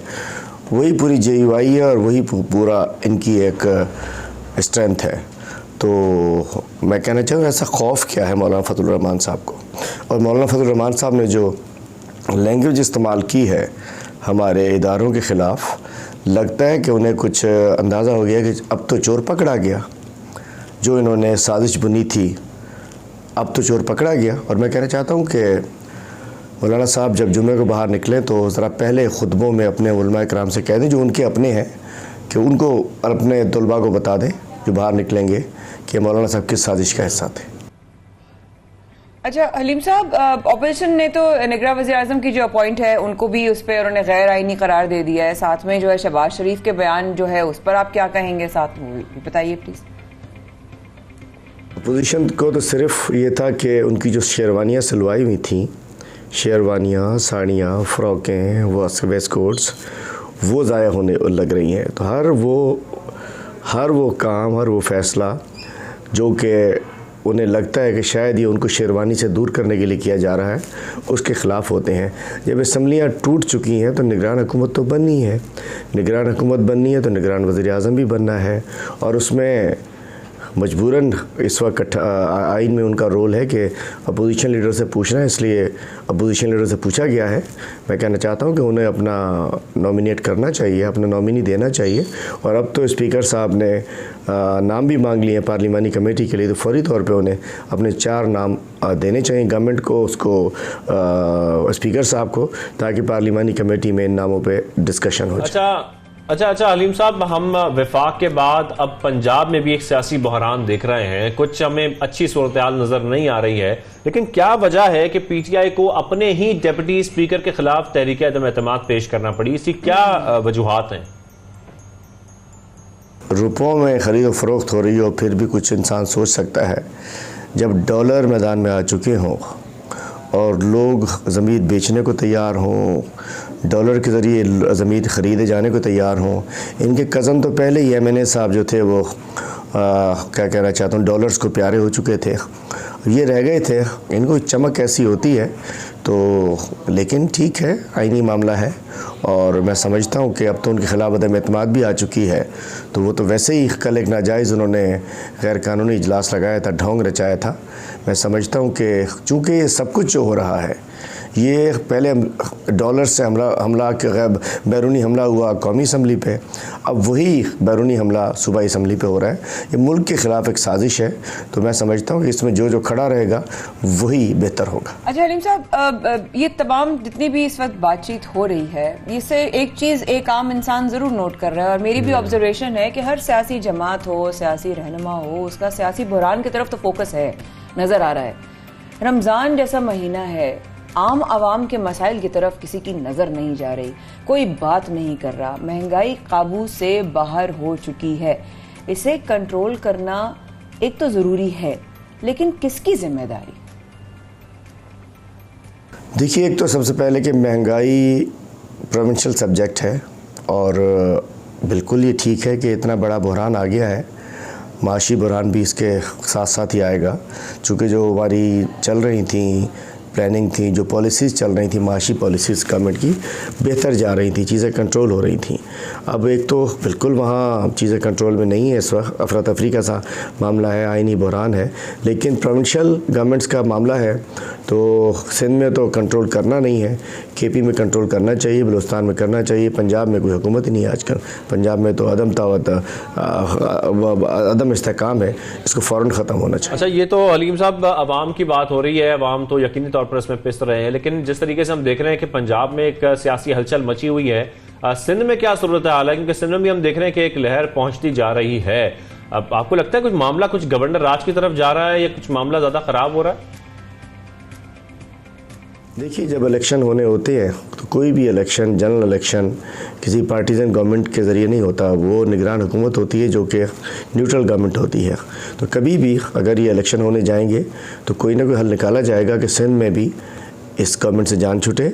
وہی پوری JUI ہے, اور وہی پورا ان کی ایک اسٹرینتھ ہے. تو میں کہنا چاہوں ایسا خوف کیا ہے مولانا فضل الرحمان صاحب کو. اور مولانا فضل الرحمان صاحب نے جو لینگویج استعمال کی ہے ہمارے اداروں کے خلاف, لگتا ہے کہ انہیں کچھ اندازہ ہو گیا کہ اب تو چور پکڑا گیا. جو انہوں نے سازش بنی تھی اب تو چور پکڑا گیا. اور میں کہنا چاہتا ہوں کہ مولانا صاحب جب جمعے کو باہر نکلیں تو ذرا پہلے خطبوں میں اپنے علماء کرام سے کہہ دیں جو ان کے اپنے ہیں, کہ ان کو اپنے طلباء کو بتا دیں جو باہر نکلیں گے کہ مولانا صاحب کس سازش کا حصہ تھے. اچھا حلیم صاحب, اپوزیشن نے تو نگراں وزیر اعظم کی جو اپوائنٹ ہے ان کو بھی اس پہ انہوں نے غیر آئینی قرار دے دیا ہے. ساتھ میں جو ہے شہباز شریف کے بیان جو ہے اس پر آپ کیا کہیں گے, ساتھ میں بتائیے پلیز. اپوزیشن کو تو صرف یہ تھا کہ ان کی جو شیروانیاں سلوائی ہوئی تھیں, شیروانیاں, ساڑیاں, فراکیں, ویسٹ کوٹس, وہ ضائع ہونے لگ رہی ہیں. تو ہر وہ کام, ہر وہ فیصلہ جو کہ انہیں لگتا ہے کہ شاید یہ ان کو شیروانی سے دور کرنے کے لیے کیا جا رہا ہے, اس کے خلاف ہوتے ہیں. جب اسمبلیاں ٹوٹ چکی ہیں تو نگران حکومت تو بننی ہے. نگران حکومت بننی ہے تو نگران وزیر اعظم بھی بننا ہے, اور اس میں مجبوراً اس وقت آئین میں ان کا رول ہے کہ اپوزیشن لیڈر سے پوچھنا ہے. اس لیے اپوزیشن لیڈر سے پوچھا گیا ہے. میں کہنا چاہتا ہوں کہ انہیں اپنا نامینیٹ کرنا چاہیے, اپنا نامینی دینا چاہیے. اور اب تو اسپیکر صاحب نے نام بھی مانگ لیے ہیں پارلیمانی کمیٹی کے لیے, تو فوری طور پہ انہیں اپنے 4 نام دینے چاہیے گورنمنٹ کو, اس کو اسپیکر صاحب کو, تاکہ پارلیمانی کمیٹی میں ان ناموں پہ ڈسکشن ہو جائے. اچھا حلیم صاحب, ہم وفاق کے بعد اب پنجاب میں بھی ایک سیاسی بحران دیکھ رہے ہیں. کچھ ہمیں اچھی صورتحال نظر نہیں آ رہی ہے, لیکن کیا وجہ ہے کہ PTI کو اپنے ہی ڈیپٹی اسپیکر کے خلاف تحریک عدم اعتماد پیش کرنا پڑی؟ اس کی کیا وجوہات ہیں؟ روپوں میں خرید و فروخت ہو رہی ہو, پھر بھی کچھ انسان سوچ سکتا ہے. جب ڈالر میدان میں آ چکے ہوں اور لوگ زمین بیچنے کو تیار ہوں, ڈالر کے ذریعے زمین خریدے جانے کو تیار ہوں. ان کے کزن تو پہلے ہی MNA صاحب جو تھے وہ کیا کہنا چاہتا ہوں ڈالرز کو پیارے ہو چکے تھے, یہ رہ گئے تھے. ان کو چمک ایسی ہوتی ہے تو, لیکن ٹھیک ہے, آئینی معاملہ ہے. اور میں سمجھتا ہوں کہ اب تو ان کے خلاف عدم اعتماد بھی آ چکی ہے, تو وہ تو ویسے ہی کل ایک ناجائز انہوں نے غیر قانونی اجلاس لگایا تھا, ڈھونگ رچایا تھا. میں سمجھتا ہوں کہ چونکہ یہ سب کچھ جو ہو رہا ہے, یہ پہلے ڈالر سے حملہ بیرونی حملہ ہوا قومی اسمبلی پہ, اب وہی بیرونی حملہ صوبائی اسمبلی پہ ہو رہا ہے. یہ ملک کے خلاف ایک سازش ہے. تو میں سمجھتا ہوں کہ اس میں جو کھڑا رہے گا وہی بہتر ہوگا. اچھا حلیم صاحب, یہ تمام جتنی بھی اس وقت بات چیت ہو رہی ہے, اس سے ایک چیز ایک عام انسان ضرور نوٹ کر رہا ہے, اور میری بھی آبزرویشن ہے کہ ہر سیاسی جماعت ہو, سیاسی رہنما ہو, اس کا سیاسی بحران کی طرف تو فوکس ہے, نظر آ رہا ہے. رمضان جیسا مہینہ ہے, عام عوام کے مسائل کی طرف کسی کی نظر نہیں جا رہی, کوئی بات نہیں کر رہا. مہنگائی قابو سے باہر ہو چکی ہے, اسے کنٹرول کرنا ایک تو ضروری ہے, لیکن کس کی ذمہ داری؟ دیکھیے, ایک تو سب سے پہلے کہ مہنگائی پروونشل سبجیکٹ ہے, اور بالکل یہ ٹھیک ہے کہ اتنا بڑا بحران آ گیا ہے. معاشی بحران بھی اس کے ساتھ ساتھ ہی آئے گا, چونکہ جو ہماری چل رہی تھیں پلاننگ تھی, جو پالیسیز چل رہی تھیں, معاشی پالیسیز گورنمنٹ کی بہتر جا رہی تھیں, چیزیں کنٹرول ہو رہی تھیں. اب ایک تو بالکل وہاں چیزیں کنٹرول میں نہیں ہے اس وقت, افراتفری کا سا معاملہ ہے, آئینی بحران ہے. لیکن پروونشل گورنمنٹس کا معاملہ ہے, تو سندھ میں تو کنٹرول کرنا نہیں ہے, KP میں کنٹرول کرنا چاہیے, بلوچستان میں کرنا چاہیے. پنجاب میں کوئی حکومت ہی نہیں ہے آج کل. پنجاب میں تو عدم استحکام ہے, اس کو فوراً ختم ہونا چاہیے. اچھا, یہ تو حلیم صاحب عوام کی بات ہو رہی ہے, عوام تو یقینی طور پر اس میں پس رہے ہیں, لیکن جس طریقے سے ہم دیکھ رہے ہیں کہ پنجاب میں ایک سیاسی ہلچل مچی ہوئی ہے, سندھ میں کیا صورتحال ہے؟ کیونکہ سندھ میں بھی ہم دیکھ رہے ہیں کہ ایک لہر پہنچتی جا رہی ہے. اب آپ کو لگتا ہے کچھ معاملہ کچھ گورنر راج کی طرف جا رہا ہے, یا کچھ معاملہ زیادہ خراب ہو رہا ہے؟ دیکھیے, جب الیکشن ہونے ہوتے ہیں تو کوئی بھی الیکشن, جنرل الیکشن, کسی پارٹیزن گورنمنٹ کے ذریعے نہیں ہوتا. وہ نگران حکومت ہوتی ہے جو کہ نیوٹرل گورنمنٹ ہوتی ہے. تو کبھی بھی اگر یہ الیکشن ہونے جائیں گے تو کوئی نہ کوئی حل نکالا جائے گا کہ سندھ میں بھی اس گورنمنٹ سے جان چھوٹے,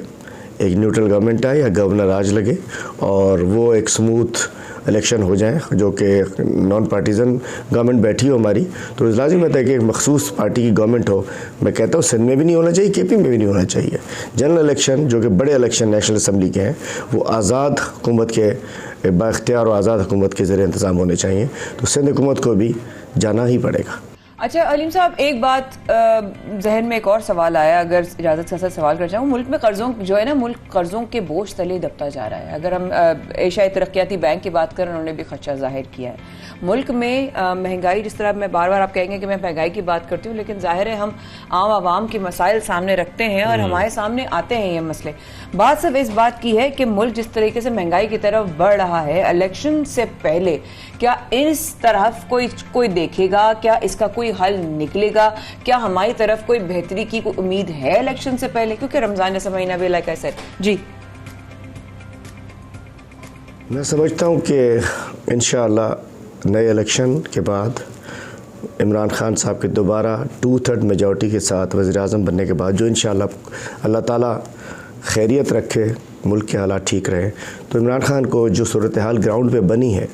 ایک نیوٹرل گورنمنٹ آئے یا گورنر راج لگے, اور وہ ایک سموتھ الیکشن ہو جائیں جو کہ نان پارٹیزن گورنمنٹ بیٹھی ہو ہماری، تو لازم ہے کہ ایک مخصوص پارٹی کی گورنمنٹ ہو. میں کہتا ہوں سندھ میں بھی نہیں ہونا چاہیے، کے پی میں بھی نہیں ہونا چاہیے. جنرل الیکشن جو کہ بڑے الیکشن نیشنل اسمبلی کے ہیں وہ آزاد حکومت کے بااختیار اور آزاد حکومت کے ذریعے انتظام ہونے چاہیے. تو سندھ حکومت کو بھی جانا ہی پڑے گا. اچھا علیم صاحب، ایک بات ذہن میں ایک اور سوال آیا، اگر اجازت کے ساتھ سوال کر جاؤں. ملک میں قرضوں جو ہے نا، ملک قرضوں کے بوجھ تلے دبتا جا رہا ہے. اگر ہم ایشیائی ترقیاتی بینک کی بات کریں، انہوں نے بھی خدشہ ظاہر کیا ہے. ملک میں مہنگائی، جس طرح میں بار بار آپ کہیں گے کہ میں مہنگائی کی بات کرتی ہوں، لیکن ظاہر ہے ہم عام عوام کے مسائل سامنے رکھتے ہیں اور ہمارے سامنے آتے ہیں یہ مسئلے. بات صرف اس بات کی ہے کہ ملک جس طریقے سے مہنگائی کی طرف بڑھ رہا ہے، الیکشن سے پہلے کیا اس طرف کوئی دیکھے گا؟ کیا اس کا کوئی حل نکلے گا؟ کیا ہماری طرف کوئی بہتری کی کوئی امید ہے الیکشن سے پہلے؟ کیونکہ رمضان جیسا مہینہ بھی لائک آئی سیڈ. جی میں سمجھتا ہوں کہ انشاءاللہ نئے الیکشن کے بعد عمران خان صاحب کے دوبارہ 2/3 میجورٹی کے ساتھ وزیر اعظم بننے کے بعد، جو انشاءاللہ اللہ تعالیٰ خیریت رکھے، ملک کے حالات ٹھیک رہے، تو عمران خان کو جو صورتحال گراؤنڈ پہ بنی ہے،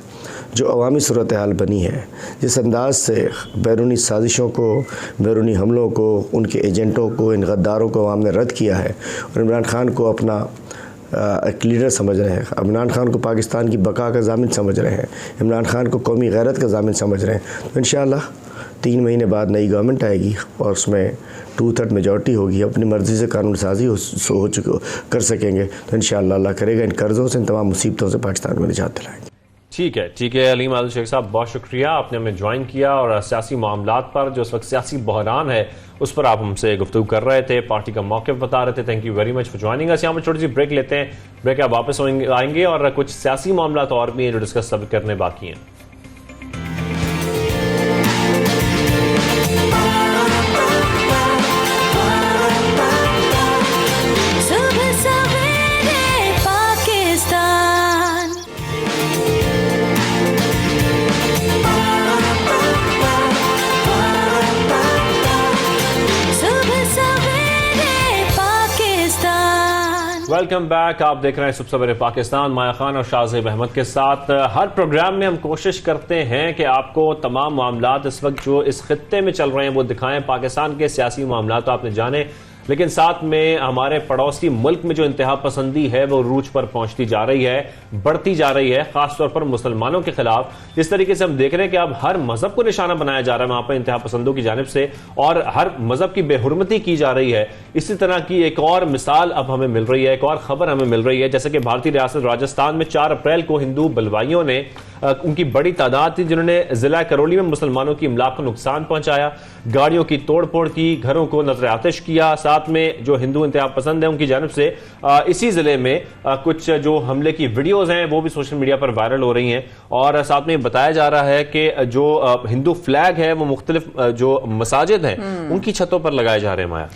جو عوامی صورتحال بنی ہے، جس انداز سے بیرونی سازشوں کو، بیرونی حملوں کو، ان کے ایجنٹوں کو، ان غداروں کو عوام نے رد کیا ہے اور عمران خان کو اپنا ایک لیڈر سمجھ رہے ہیں، عمران خان کو پاکستان کی بقا کا ضامن سمجھ رہے ہیں، عمران خان کو قومی غیرت کا ضامن سمجھ رہے ہیں، تو انشاءاللہ 3 مہینے بعد نئی گورنمنٹ آئے گی اور اس میں 2/3 میجورٹی ہوگی، اپنی مرضی سے قانون سازی کر سکیں گے، تو انشاءاللہ اللہ کرے گا ان قرضوں سے، ان تمام مصیبتوں سے پاکستان میں نجات دلائیں گے. ٹھیک ہے علیم عادل شیخ صاحب، بہت شکریہ، آپ نے ہمیں جوائن کیا اور سیاسی معاملات پر جو اس وقت سیاسی بحران ہے اس پر آپ ہم سے گفتگو کر رہے تھے، پارٹی کا موقف بتا رہے تھے. Thank you very much for joining اس. یہاں پر چھوٹی سی بریک لیتے ہیں، بریک آپ واپس آئیں گے اور کچھ سیاسی معاملات اور بھی ہیں جو ڈسکس کرنے باقی ہیں. ویلکم بیک، آپ دیکھ رہے ہیں صبح سویرے پاکستان. مایا خان اور شاہزیب احمد کے ساتھ. ہر پروگرام میں ہم کوشش کرتے ہیں کہ آپ کو تمام معاملات اس وقت جو اس خطے میں چل رہے ہیں وہ دکھائیں. پاکستان کے سیاسی معاملات تو آپ نے جانے، لیکن ساتھ میں ہمارے پڑوسی ملک میں جو انتہا پسندی ہے وہ عروج پر پہنچتی جا رہی ہے، بڑھتی جا رہی ہے، خاص طور پر مسلمانوں کے خلاف. جس طریقے سے ہم دیکھ رہے ہیں کہ اب ہر مذہب کو نشانہ بنایا جا رہا ہے وہاں پر انتہا پسندوں کی جانب سے، اور ہر مذہب کی بے حرمتی کی جا رہی ہے. اسی طرح کی ایک اور مثال اب ہمیں مل رہی ہے، ایک اور خبر ہمیں مل رہی ہے، جیسے کہ بھارتی ریاست راجستھان میں 4 اپریل کو ہندو بلوائیوں نے، ان کی بڑی تعداد تھی جنہوں نے ضلع کرولی میں مسلمانوں کی املاک کو نقصان پہنچایا، گاڑیوں کی توڑ پھوڑ کی، گھروں کو نذر آتش کیا. ساتھ میں جو ہندو انتہا پسند ہیں ان کی جانب سے اسی ضلع میں کچھ جو حملے کی ویڈیوز ہیں وہ بھی سوشل میڈیا پر وائرل ہو رہی ہیں، اور ساتھ میں بتایا جا رہا ہے کہ جو ہندو فلیگ ہے وہ مختلف جو مساجد ہیں ان کی چھتوں پر لگائے جا رہے ہیں. مایا،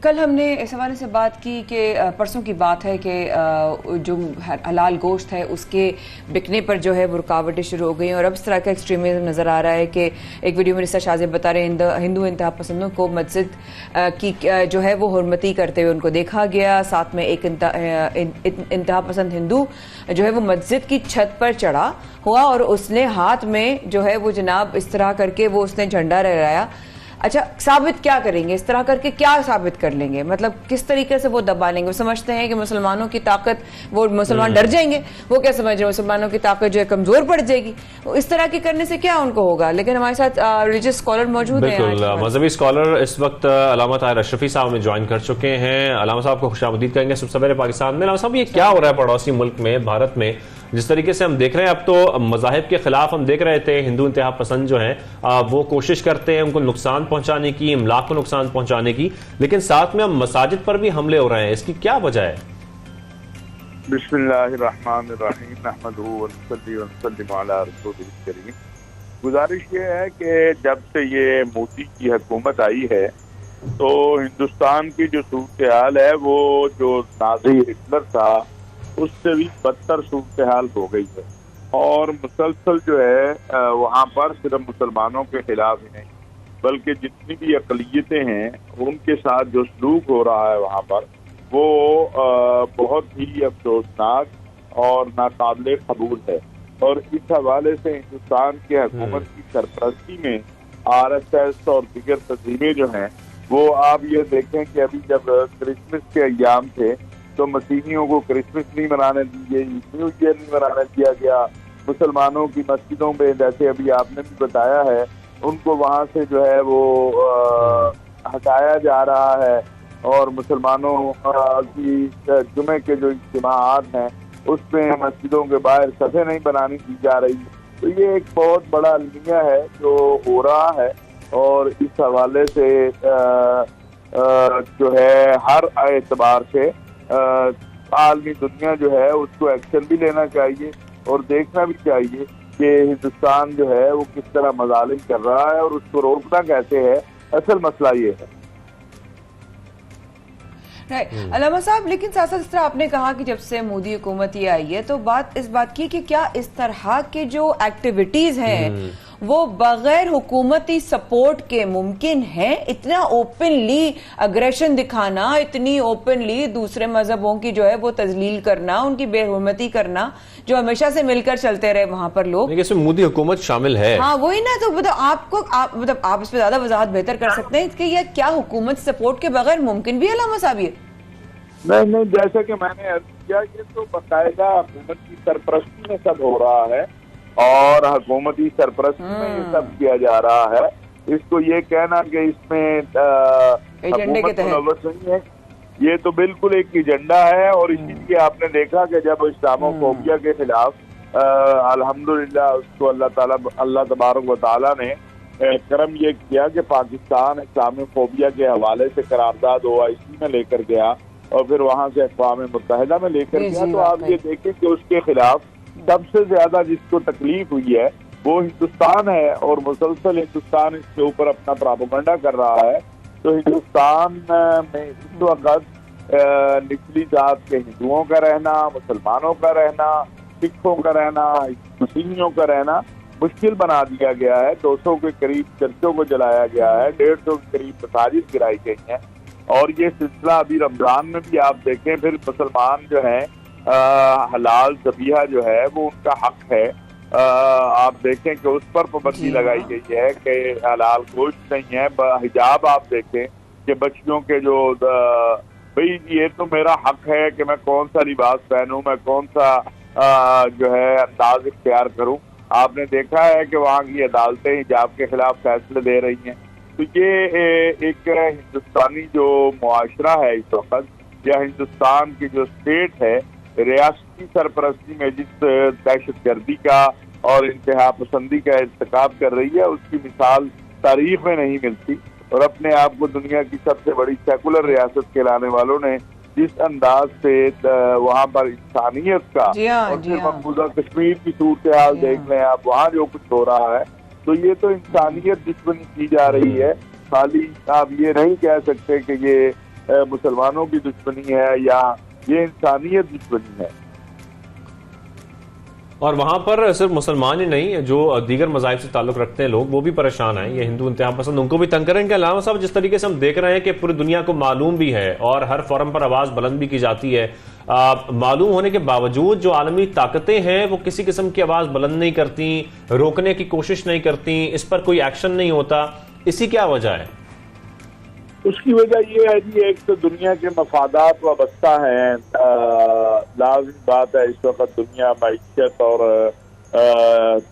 کل ہم نے اس حوالے سے بات کی کہ پرسوں کی بات ہے کہ جو حلال گوشت ہے اس کے بکنے پر جو ہے وہ رکاوٹیں شروع ہو گئی ہیں، اور اب اس طرح کا ایکسٹریمزم نظر آ رہا ہے کہ ایک ویڈیو میں رسا شاہزیب بتا رہے ہیں ہندو انتہا پسندوں کو مسجد کی جو ہے وہ حرمتی کرتے ہوئے ان کو دیکھا گیا. ساتھ میں ایک انتہا پسند ہندو جو ہے وہ مسجد کی چھت پر چڑھا ہوا اور اس نے ہاتھ میں جو ہے وہ جناب اس طرح کر کے وہ اس نے جھنڈا لہرایا. اچھا، ثابت کیا کریں گے؟ اس طرح کر کے کیا ثابت کر لیں گے؟ مطلب کس طریقے سے وہ دبا لیں گے؟ وہ سمجھتے ہیں کہ مسلمانوں کی طاقت، وہ مسلمان ڈر جائیں گے، وہ کیا سمجھ رہے ہیں مسلمانوں کی طاقت جو ہے کمزور پڑ جائے گی. اس طرح کی کرنے سے کیا ان کو ہوگا؟ لیکن ہمارے ساتھ ریلیجس اسکالر موجود ہیں. بالکل، مذہبی اسکالر اس وقت علامہ طاہر اشرفی صاحب میں جوائن کر چکے ہیں. علامہ صاحب کو خوش آمدید کہیں گے صبح سویرے پاکستان میں. علامہ صاحب، یہ کیا ہو رہا ہے پڑوسی ملک میں، بھارت میں؟ جس طریقے سے ہم دیکھ رہے ہیں اب تو مذاہب کے خلاف ہم دیکھ رہے تھے ہندو انتہا پسند جو ہیں وہ کوشش کرتے ہیں ان کو نقصان پہنچانے کی، املاک کو نقصان پہنچانے کی، لیکن ساتھ میں ہم مساجد پر بھی حملے ہو رہے ہیں. اس کی کیا وجہ ہے؟ بسم اللہ الرحمن الرحیم، نحمدہ ونصلی ونسلم علی رسولہ الکریم. گزارش یہ ہے کہ جب سے یہ مودی کی حکومت آئی ہے تو ہندوستان کی جو صورتحال ہے وہ جو نازی ہٹلر تھا اس سے بھی بدتر صورتحال ہو گئی ہے، اور مسلسل جو ہے وہاں پر صرف مسلمانوں کے خلاف ہی نہیں بلکہ جتنی بھی اقلیتیں ہیں ان کے ساتھ جو سلوک ہو رہا ہے وہاں پر وہ بہت ہی افسوسناک اور ناقابل قبول ہے. اور اس حوالے سے ہندوستان کی حکومت کی سرپرستی میں RSS اور دیگر تنظیمیں جو ہیں وہ آپ یہ دیکھیں کہ ابھی جب کرسمس کے ایام تھے تو مسیحیوں کو کرسمس نہیں منانے دی گئی, نیو ایئر نہیں منانے دیا گیا. مسلمانوں کی مسجدوں میں جیسے ابھی آپ نے بھی بتایا ہے ان کو وہاں سے جو ہے وہ ہٹایا جا رہا ہے, اور مسلمانوں کی جمعے کے جو اجتماعات ہیں اس میں مسجدوں کے باہر صفیں نہیں بنانی دی جا رہی. تو یہ ایک بہت بڑا المیہ ہے جو ہو رہا ہے, اور اس حوالے سے جو ہے ہر اعتبار سے عالمی دنیا جو ہے اس کو ایکشن بھی لینا چاہیے اور دیکھنا بھی چاہیے کہ ہندوستان جو ہے وہ کس طرح مظالم کر رہا ہے اور اس کو روکنا کیسے ہے. اصل مسئلہ یہ ہے. علامہ صاحب, لیکن ساتھ ساتھ اس طرح آپ نے کہا کہ جب سے مودی حکومت یہ آئی ہے تو بات اس بات کی کہ کیا اس طرح کے جو ایکٹیویٹیز ہیں وہ بغیر حکومتی سپورٹ کے ممکن ہیں؟ اتنا اوپنلی اگریشن دکھانا, اتنی اوپنلی دوسرے مذہبوں کی جو ہے وہ تذلیل کرنا, ان کی بے حرمتی کرنا, جو ہمیشہ سے مل کر چلتے رہے وہاں پر لوگ, لیکن اس میں مودی حکومت شامل ہے. ہاں وہی نا. تو آپ اس پہ زیادہ وضاحت بہتر کر سکتے ہیں کہ یہ کیا حکومت سپورٹ کے بغیر ممکن بھی علامہ صاحب؟ یہ نہیں, جیسا کہ میں نے عرض کیا یہ تو باقاعدہ حکومت کی سرپرستی میں سب ہو رہا ہے, اور حکومتی سرپرستی میں یہ سب کیا جا رہا ہے. اس کو یہ کہنا کہ اس میں حکومت ملوث نہیں ہے, یہ تو بالکل ایک ایجنڈا ہے. اور اسی لیے آپ نے دیکھا کہ جب اسلامو فوبیا کے خلاف الحمدللہ اس کو اللہ تبارک و تعالیٰ نے کرم یہ کیا کہ پاکستان اسلامی فوبیا کے حوالے سے قرارداد OIC میں لے کر گیا اور پھر وہاں سے اقوام متحدہ میں لے کر گیا. تو آپ یہ دیکھیں کہ اس کے خلاف سب سے زیادہ جس کو تکلیف ہوئی ہے وہ ہندوستان ہے, اور مسلسل ہندوستان اس کے اوپر اپنا پراپیگنڈا کر رہا ہے. تو ہندوستان میں اس وقت نچلی ذات کے ہندوؤں کا رہنا, مسلمانوں کا رہنا, سکھوں کا رہنا, مسیحیوں کا رہنا مشکل بنا دیا گیا ہے. 200 کے قریب چرچوں کو جلایا گیا ہے, 150 کے قریب مساجد گرائی گئی ہیں, اور یہ سلسلہ ابھی رمضان میں بھی آپ دیکھیں. پھر مسلمان جو ہیں حلال ذبیحہ جو ہے وہ ان کا حق ہے. آپ دیکھیں کہ اس پر پابندی لگائی گئی ہے کہ حلال گوشت نہیں ہے. حجاب آپ دیکھیں کہ بچیوں کے جو بھئی یہ تو میرا حق ہے کہ میں کون سا لباس پہنوں, میں کون سا جو ہے انداز اختیار کروں. آپ نے دیکھا ہے کہ وہاں کی عدالتیں حجاب کے خلاف فیصلے دے رہی ہیں. تو یہ ایک ہندوستانی جو معاشرہ ہے اس وقت, یا ہندوستان کی جو اسٹیٹ ہے ریاستی سرپرستی میں جس دہشت گردی کا اور انتہا پسندی کا ارتکاب کر رہی ہے, اس کی مثال تاریخ میں نہیں ملتی. اور اپنے آپ کو دنیا کی سب سے بڑی سیکولر ریاست کہلانے والوں نے جس انداز سے وہاں پر انسانیت کا, اور پھر مقبوضہ کشمیر کی صورتحال دیکھ لیں آپ, وہاں جو کچھ ہو رہا ہے, تو یہ تو انسانیت دشمنی کی جا رہی ہے. خالی آپ یہ نہیں کہہ سکتے کہ یہ مسلمانوں کی دشمنی ہے یا یہ انسانیت دشمنی ہے. اور وہاں پر صرف مسلمان ہی نہیں, جو دیگر مذاہب سے تعلق رکھتے ہیں لوگ وہ بھی پریشان ہیں. یہ ہندو انتہا پسند ان کو بھی تنگ کریں گے. علامہ صاحب, جس طریقے سے ہم دیکھ رہے ہیں کہ پوری دنیا کو معلوم بھی ہے اور ہر فورم پر آواز بلند بھی کی جاتی ہے, معلوم ہونے کے باوجود جو عالمی طاقتیں ہیں وہ کسی قسم کی آواز بلند نہیں کرتی, روکنے کی کوشش نہیں کرتی, اس پر کوئی ایکشن نہیں ہوتا. اسی کیا وجہ ہے؟ اس کی وجہ یہ ہے جی, ایک تو دنیا کے مفادات وابستہ ہیں. لازم بات ہے اس وقت دنیا معیشت اور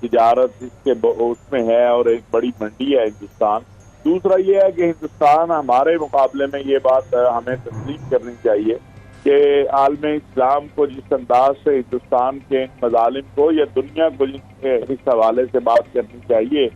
تجارت اس میں ہے, اور ایک بڑی منڈی ہے ہندوستان. دوسرا یہ ہے کہ ہندوستان ہمارے مقابلے میں یہ بات ہمیں تسلیم کرنی چاہیے کہ عالم اسلام کو جس انداز سے ہندوستان کے مظالم کو یا دنیا کو اس حوالے سے بات کرنی چاہیے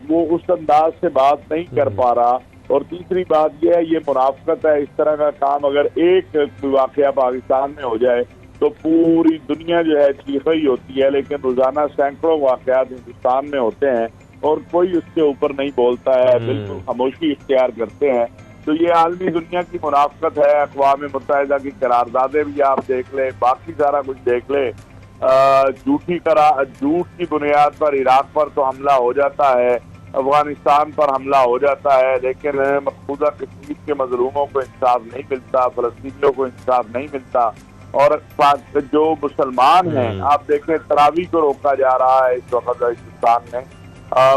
وہ اس انداز سے بات نہیں کر پا رہا. اور تیسری بات یہ ہے, یہ منافقت ہے. اس طرح کا کام اگر ایک واقعہ پاکستان میں ہو جائے تو پوری دنیا جو ہے چیخ ہی ہوتی ہے, لیکن روزانہ سینکڑوں واقعات ہندوستان میں ہوتے ہیں اور کوئی اس کے اوپر نہیں بولتا ہے, بالکل خاموشی اختیار کرتے ہیں. تو یہ عالمی دنیا کی منافقت ہے. اقوام متحدہ کی قراردادیں بھی آپ دیکھ لیں, باقی سارا کچھ دیکھ لیں. جھوٹ کی بنیاد پر عراق پر تو حملہ ہو جاتا ہے, افغانستان پر حملہ ہو جاتا ہے, لیکن مقبوضہ کشمیر کے مظلوموں کو انصاف نہیں ملتا, فلسطینیوں کو انصاف نہیں ملتا. اور جو مسلمان ہیں آپ دیکھیں تراویح کو روکا جا رہا ہے اس وقت ہندوستان میں،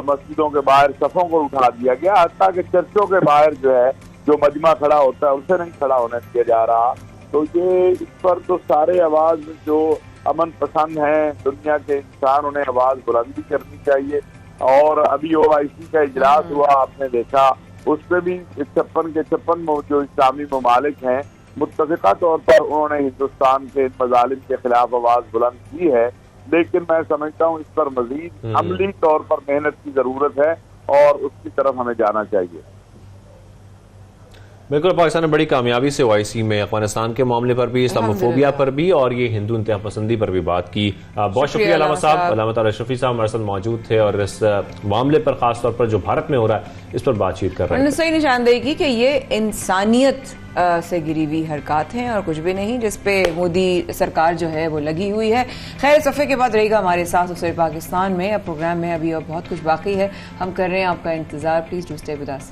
مسجدوں کے باہر صفوں کو اٹھا دیا گیا، حتیٰ کہ چرچوں کے باہر جو ہے جو مجمع کھڑا ہوتا ہے اسے نہیں کھڑا ہونے دیا جا رہا. تو یہ اس پر تو سارے آواز جو امن پسند ہیں دنیا کے انسان انہیں آواز بلندی کرنی چاہیے. اور ابھی OIC کا اجلاس ہوا آپ نے دیکھا، اس پہ بھی 56 کے 56 جو اسلامی ممالک ہیں متفقہ طور پر انہوں نے ہندوستان کے مظالم کے خلاف آواز بلند کی ہے. لیکن میں سمجھتا ہوں اس پر مزید عملی طور پر محنت کی ضرورت ہے اور اس کی طرف ہمیں جانا چاہیے. بالکل، پاکستان نے بڑی کامیابی سے OIC میں افغانستان کے معاملے پر بھی، اسلاموفوبیا پر بھی اور یہ ہندو انتہا پسندی پر بھی بات کی. بہت شکریہ علامہ صاحب. علامہ اشرفی صاحب ہمارے ساتھ موجود تھے اور اس معاملے پر خاص طور پر جو بھارت میں ہو رہا ہے اس پر بات چیت کر رہے ہیں. صحیح نشاندہی کی کہ یہ انسانیت سے گری ہوئی حرکات ہیں اور کچھ بھی نہیں جس پہ مودی سرکار جو ہے وہ لگی ہوئی ہے. خیر، صفحے کے بعد رہے گا ہمارے ساتھ اسرے پاکستان میں. اب پروگرام میں ابھی اور بہت کچھ باقی ہے، ہم کر رہے ہیں آپ کا انتظار. Please do stay with us.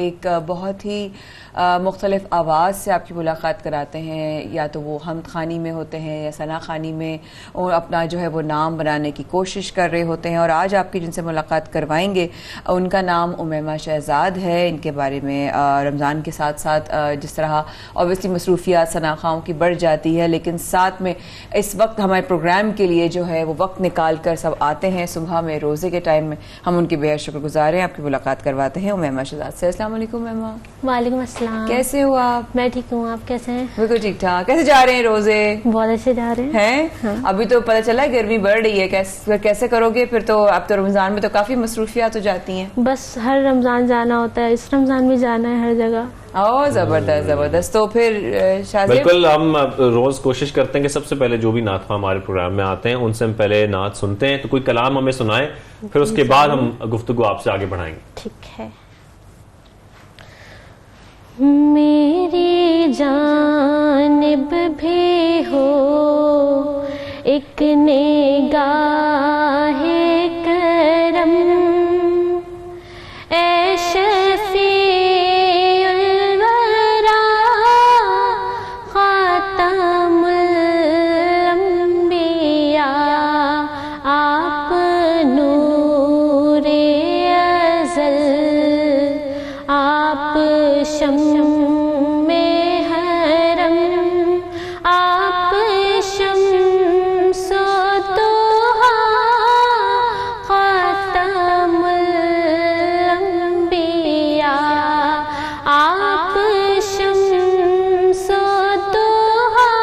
ایک بہت ہی مختلف آواز سے آپ کی ملاقات کراتے ہیں، یا تو وہ حمد خوانی میں ہوتے ہیں یا ثنا خوانی میں، اور اپنا جو ہے وہ نام بنانے کی کوشش کر رہے ہوتے ہیں. اور آج آپ کی جن سے ملاقات کروائیں گے ان کا نام امیمہ شہزاد ہے. ان کے بارے میں رمضان کے ساتھ ساتھ جس طرح اوبیسلی مصروفیات ثنا خواہوں کی بڑھ جاتی ہے، لیکن ساتھ میں اس وقت ہمارے پروگرام کے لیے جو ہے وہ وقت نکال کر سب آتے ہیں صبح میں روزے کے ٹائم میں. ہم ان کی بے حد شکر گزار ہیں. آپ کی ملاقات کرواتے ہیں امیمہ شہزاد سے. السلام علیکم امیمہ. وعلیکم السلام. کیسے ہو آپ؟ میں ٹھیک ہوں، آپ کیسے ہیں؟ بالکل ٹھیک ٹھاک. کیسے جا رہے ہیں روزے؟ بہت اچھے جا رہے ہیں. ابھی تو پتہ چلا ہے گرمی بڑھ رہی ہے، کیسے کرو گے پھر؟ تو اب تو رمضان میں تو کافی مصروفیات ہو جاتی ہیں. بس ہر رمضان جانا ہوتا ہے، اس رمضان بھی جانا ہے ہر جگہ. زبردست زبردست. تو پھر شازیہ، بالکل ہم روز کوشش کرتے ہیں کہ سب سے پہلے جو بھی نعت خواہ ہمارے پروگرام میں آتے ہیں ان سے ہم پہلے نعت سنتے ہیں، تو کوئی کلام ہمیں سنائیں، پھر اس کے بعد ہم گفتگو آپ سے آگے بڑھائیں گے. ٹھیک ہے. میری جانب بھی ہو ایک نگاہ کرم، اے شفیع الورا خاتم الانبیاء، آپ نور ازل، آپ شمع حرم، آپ شمس دوحا خاتم الانبیاء، آپ شمس دوحا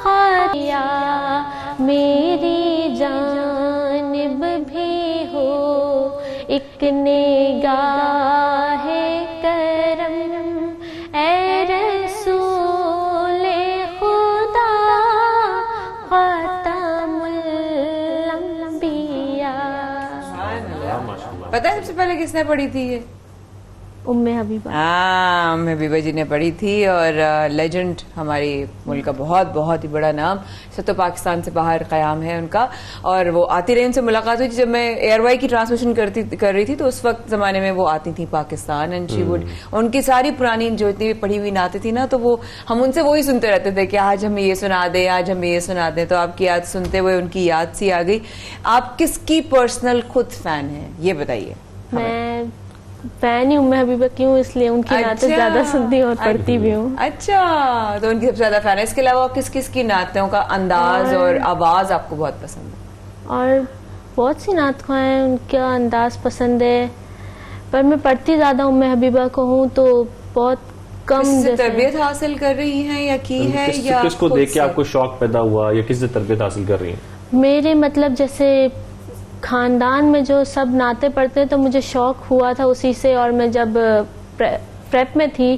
خاتم. میری جانب بھی ہو ایک نگاہ کرم، اے رسول خدا خاتم الانبیاء. پتہ ہے سب سے پہلے کس نے پڑھی تھی یہ؟ ام حبیبہ. ام حبیبہ جی نے پڑھی تھی. اور لیجنڈ ہماری ملک کا بہت بہت ہی بڑا نام، سب تو پاکستان سے باہر قیام ہے ان کا. اور وہ آتی رہی، ان سے ملاقات ہوئی تھی جب میں ایئر وائی کی ٹرانسمیشن کر رہی تھی، تو اس وقت زمانے میں وہ آتی تھیں پاکستان. اینڈ شی وڈ، ان کی ساری پرانی جو اتنی بھی پڑھی ہوئی نعتیں تھی نا، تو وہ ہم ان سے وہی سنتے رہتے تھے کہ آج ہمیں یہ سنا دیں، آج ہمیں یہ سنا دیں. تو آپ کی یاد سنتے ہوئے ان کی یاد سی آ گئی. آپ کس کی پرسنل خود فین ہیں یہ بتائیے. میں فین ہی ام حبیبہ کی ہوں، اس لیے ان کی نعتیں زیادہ سنتی ہوں اور پڑھتی بھی ہوں. اچھا، تو ان کی سب سے زیادہ فین ہے. اس کے علاوہ کس کس کی نعتوں کا انداز اور آواز آپ کو بہت پسند ہے؟ اور بہت سی نعت خواہ ہیں، ان کا انداز پسند ہے، پر میں پڑھتی زیادہ ام حبیبہ کو ہوں، تو بہت کم. کس سے تربیت حاصل کر رہی ہیں یا کی ہے، یا کس کو دیکھ کے آپ کو شوق پیدا ہوا، یا کس سے تربیت حاصل کر رہی ہیں؟ میرے مطلب جیسے خاندان میں جو سب نعتیں پڑھتے ہیں تو مجھے شوق ہوا تھا اسی سے. اور میں جب پریپ میں تھی